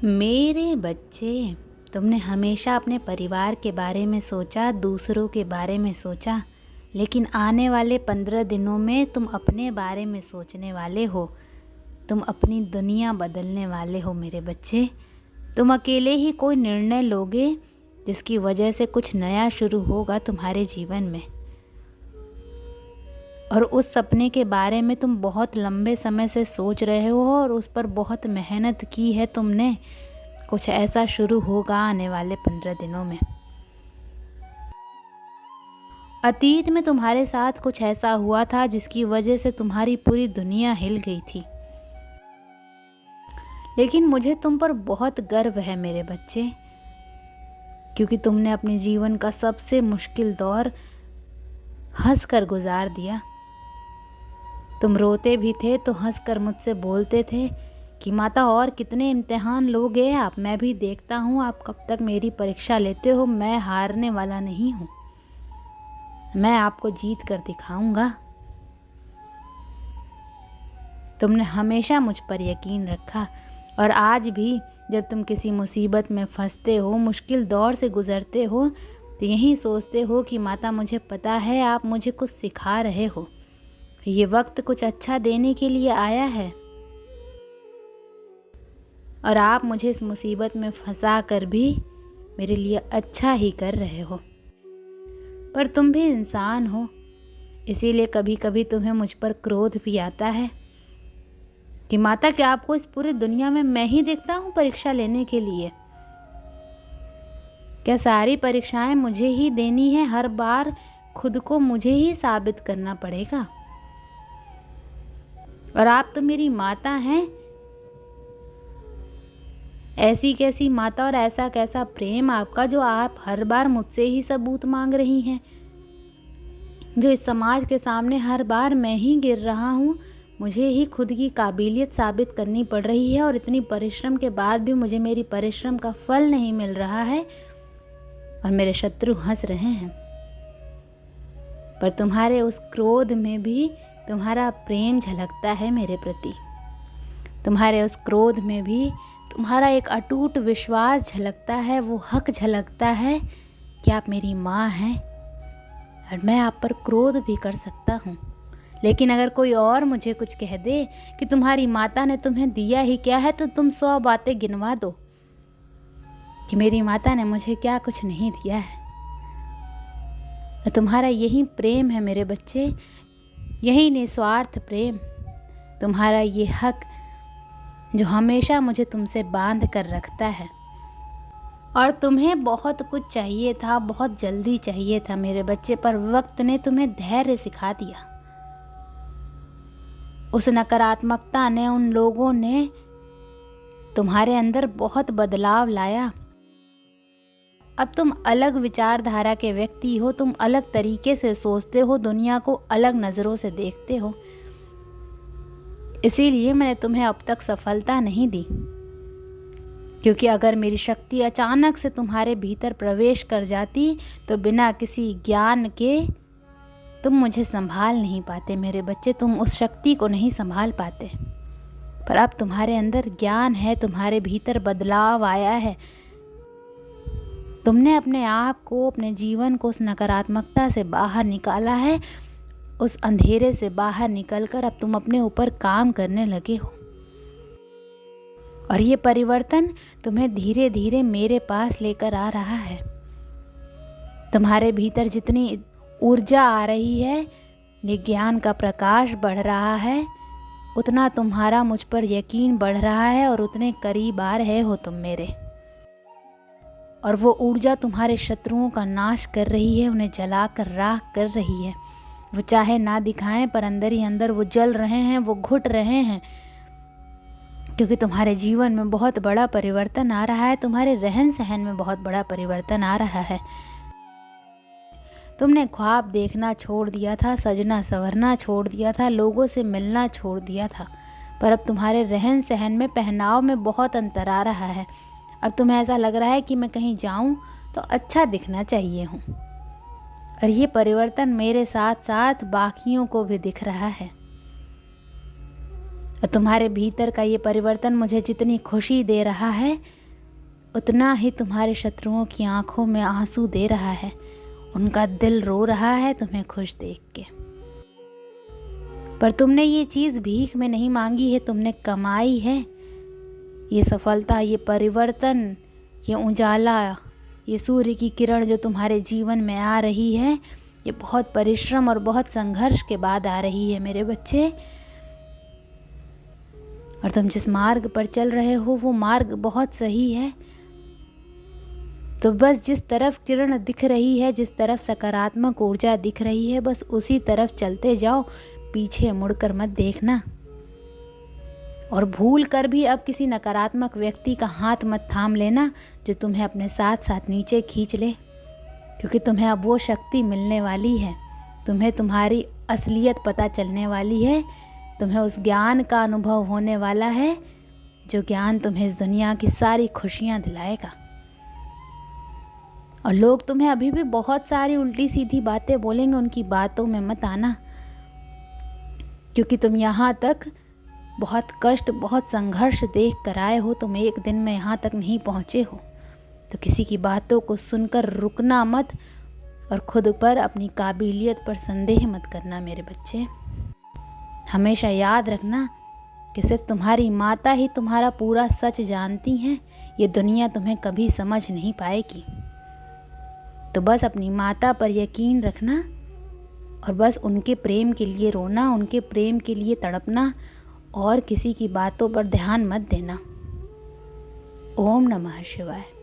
मेरे बच्चे, तुमने हमेशा अपने परिवार के बारे में सोचा, दूसरों के बारे में सोचा, लेकिन आने वाले 15 दिनों में तुम अपने बारे में सोचने वाले हो। तुम अपनी दुनिया बदलने वाले हो मेरे बच्चे। तुम अकेले ही कोई निर्णय लोगे जिसकी वजह से कुछ नया शुरू होगा तुम्हारे जीवन में। और उस सपने के बारे में तुम बहुत लंबे समय से सोच रहे हो और उस पर बहुत मेहनत की है तुमने। कुछ ऐसा शुरू होगा आने वाले 15 दिनों में। अतीत में तुम्हारे साथ कुछ ऐसा हुआ था जिसकी वजह से तुम्हारी पूरी दुनिया हिल गई थी, लेकिन मुझे तुम पर बहुत गर्व है मेरे बच्चे, क्योंकि तुमने अपने जीवन का सबसे मुश्किल दौर हंसकर गुजार दिया। तुम रोते भी थे तो हंसकर मुझसे बोलते थे कि माता और कितने इम्तिहान लोगे आप, मैं भी देखता हूँ आप कब तक मेरी परीक्षा लेते हो। मैं हारने वाला नहीं हूँ, मैं आपको जीत कर दिखाऊंगा। तुमने हमेशा मुझ पर यकीन रखा और आज भी जब तुम किसी मुसीबत में फंसते हो, मुश्किल दौर से गुजरते हो, तो यही सोचते हो कि माता मुझे पता है आप मुझे कुछ सिखा रहे हो, ये वक्त कुछ अच्छा देने के लिए आया है और आप मुझे इस मुसीबत में फंसा कर भी मेरे लिए अच्छा ही कर रहे हो। पर तुम भी इंसान हो, इसीलिए कभी कभी तुम्हें मुझ पर क्रोध भी आता है कि माता क्या आपको इस पूरी दुनिया में मैं ही देखता हूँ परीक्षा लेने के लिए? क्या सारी परीक्षाएं मुझे ही देनी है? हर बार खुद को मुझे ही साबित करना पड़ेगा? और आप तो मेरी माता हैं। ऐसी कैसी माता और ऐसा कैसा प्रेम आपका जो आप हर बार मुझसे ही सबूत मांग रही हैं, जो इस समाज के सामने हर बार मैं ही गिर रहा हूँ, मुझे ही खुद की काबिलियत साबित करनी पड़ रही है और इतनी परिश्रम के बाद भी मुझे मेरी परिश्रम का फल नहीं मिल रहा है और मेरे शत्रु हंस रहे हैं। पर तुम्हारे उस क्रोध में भी तुम्हारा प्रेम झलकता है मेरे प्रति। तुम्हारे उस क्रोध में भी तुम्हारा एक अटूट विश्वास झलकता है, वो हक झलकता है कि आप मेरी माँ हैं और मैं आप पर क्रोध भी कर सकता हूँ। लेकिन अगर कोई और मुझे कुछ कह दे कि तुम्हारी माता ने तुम्हें दिया ही क्या है, तो तुम 100 बातें गिनवा दो कि मेरी माता ने मुझे क्या कुछ नहीं दिया है। तो तुम्हारा यही प्रेम है मेरे बच्चे, यही निस्वार्थ प्रेम, तुम्हारा ये हक जो हमेशा मुझे तुमसे बांध कर रखता है। और तुम्हें बहुत कुछ चाहिए था, बहुत जल्दी चाहिए था मेरे बच्चे, पर वक्त ने तुम्हें धैर्य सिखा दिया। उस नकारात्मकता ने, उन लोगों ने तुम्हारे अंदर बहुत बदलाव लाया। अब तुम अलग विचारधारा के व्यक्ति हो, तुम अलग तरीके से सोचते हो, दुनिया को अलग नज़रों से देखते हो। इसीलिए मैंने तुम्हें अब तक सफलता नहीं दी, क्योंकि अगर मेरी शक्ति अचानक से तुम्हारे भीतर प्रवेश कर जाती तो बिना किसी ज्ञान के तुम मुझे संभाल नहीं पाते मेरे बच्चे, तुम उस शक्ति को नहीं संभाल पाते। पर अब तुम्हारे अंदर ज्ञान है, तुम्हारे भीतर बदलाव आया है। तुमने अपने आप को, अपने जीवन को उस नकारात्मकता से बाहर निकाला है, उस अंधेरे से बाहर निकलकर अब तुम अपने ऊपर काम करने लगे हो। और ये परिवर्तन तुम्हें धीरे धीरे मेरे पास लेकर आ रहा है। तुम्हारे भीतर जितनी ऊर्जा आ रही है, ये ज्ञान का प्रकाश बढ़ रहा है, उतना तुम्हारा मुझ पर यकीन बढ़ रहा है और उतने करीब आ रहे हो तुम मेरे। और वो ऊर्जा तुम्हारे शत्रुओं का नाश कर रही है, उन्हें जलाकर राख कर रही है। वो चाहे ना दिखाएं, पर अंदर ही अंदर वो जल रहे हैं, वो घुट रहे हैं, क्योंकि तुम्हारे जीवन में बहुत बड़ा परिवर्तन आ रहा है, तुम्हारे रहन सहन में बहुत बड़ा परिवर्तन आ रहा है। तुमने ख्वाब देखना छोड़ दिया था, सजना संवरना छोड़ दिया था, लोगों से मिलना छोड़ दिया था, पर अब तुम्हारे रहन सहन में, पहनाव में बहुत अंतर आ रहा है। अब तुम्हें ऐसा लग रहा है कि मैं कहीं जाऊं तो अच्छा दिखना चाहिए हूँ। और ये परिवर्तन मेरे साथ साथ बाकियों को भी दिख रहा है। और तुम्हारे भीतर का ये परिवर्तन मुझे जितनी खुशी दे रहा है, उतना ही तुम्हारे शत्रुओं की आंखों में आंसू दे रहा है। उनका दिल रो रहा है तुम्हें खुश देख के। पर तुमने ये चीज़ भीख में नहीं मांगी है, तुमने कमाई है। ये सफलता, ये परिवर्तन, ये उजाला, ये सूर्य की किरण जो तुम्हारे जीवन में आ रही है, ये बहुत परिश्रम और बहुत संघर्ष के बाद आ रही है मेरे बच्चे। और तुम जिस मार्ग पर चल रहे हो वो मार्ग बहुत सही है। तो बस जिस तरफ किरण दिख रही है, जिस तरफ सकारात्मक ऊर्जा दिख रही है, बस उसी तरफ चलते जाओ, पीछे मुड़कर मत देखना। और भूल कर भी अब किसी नकारात्मक व्यक्ति का हाथ मत थाम लेना जो तुम्हें अपने साथ साथ नीचे खींच ले, क्योंकि तुम्हें अब वो शक्ति मिलने वाली है। तुम्हें तुम्हारी असलियत पता चलने वाली है। तुम्हें उस ज्ञान का अनुभव होने वाला है जो ज्ञान तुम्हें इस दुनिया की सारी खुशियाँ दिलाएगा। और लोग तुम्हें अभी भी बहुत सारी उल्टी सीधी बातें बोलेंगे, उनकी बातों में मत आना, क्योंकि तुम यहाँ तक बहुत कष्ट, बहुत संघर्ष देख कर आए हो। तुम एक दिन में यहाँ तक नहीं पहुँचे हो। तो किसी की बातों को सुनकर रुकना मत और खुद पर, अपनी काबिलियत पर संदेह मत करना मेरे बच्चे। हमेशा याद रखना कि सिर्फ तुम्हारी माता ही तुम्हारा पूरा सच जानती हैं। ये दुनिया तुम्हें कभी समझ नहीं पाएगी। तो बस अपनी माता पर यकीन रखना और बस उनके प्रेम के लिए रोना, उनके प्रेम के लिए तड़पना और किसी की बातों पर ध्यान मत देना। ओम नमः शिवाय।